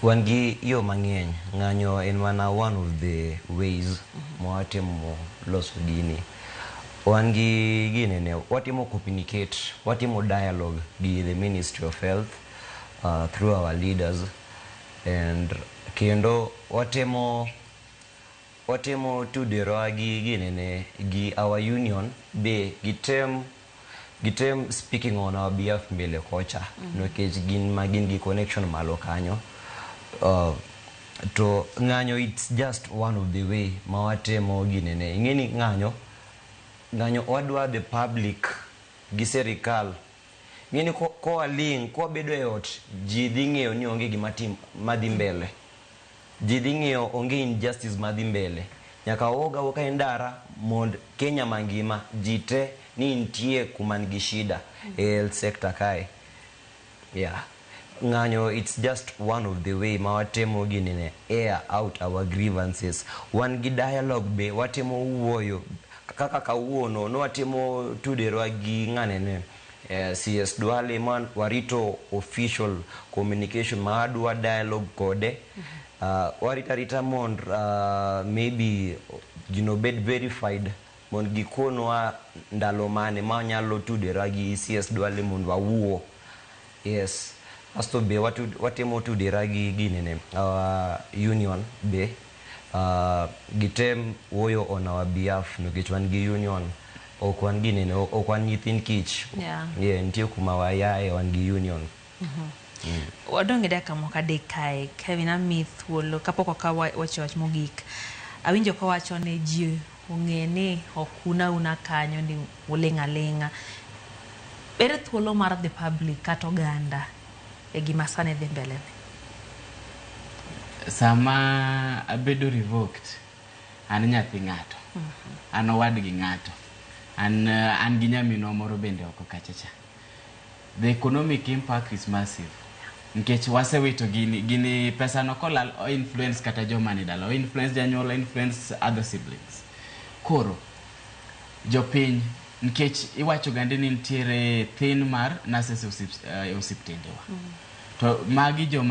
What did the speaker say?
Wangi yo mang'eny ng'anyo en mana one of the ways mwatimo loso gini. Wangi gini ne watimo communicate, watimo dialogue gi the Ministry of Health through our leaders, and kendo watimo tudero gi gini ne gi our union be gitem speaking on our behalf mbele kocha nikech gin gi connection malo kanyo. To ng'anyo, it's just one of the way mawatemo gini ne. Ingeni ng'anyo wadwa the public gi serikal. Ngeni ko aling ko bedo e ot ji dhi ng'eyo ni onge gima madhi mbele. Ji dhi ng'eyo onge injustice madhi mbele. Nyaka oga ka ndara mond Kenya mangima jite ni ntie kuman gi shida health sector kae. Yeah. Ng'anyo, it's just one of the way mawatemo gini ne air out our grievances. Wan gi dialogue be watemo wuoyo kaka kawuono no watemo tudero gi ng'ane ne CS Duale man warito official communication madwa dialogue kode. Warita mond maybe bed verified mond gikonwa ndalo mane manyalo tudera gi CS Duale mond wawuo. Yes. Asto be watemo tudera gi gini ne union be gitem woyo on our behalf nikech wan gi union okwan gini ne okwan nyithin kich. Yeah, ntie kuma wayae wan gi union. Wadonge daka moka dekai Kevin Amith wolo kapoko ka wach mogik. Awinjo ka wacho ne ji ong'eni okuna una kanyo ni ulenga. Bere thuolo mar the public kato ganda e gima sane dhi mbele ne. Sama abedo revoked an nyathi ng'ato, an owad gi ng'ato, an gi nyamino moro bende oko kachacha. The economic impact is massive. Nkech wasewito gini pesa no kolal o influence kata joma ni dala, o influence janyuola, influence other siblings. Koro jopiny nkech iwacho gande ni ntiere thin mar nurses osiptendewa. To magi joma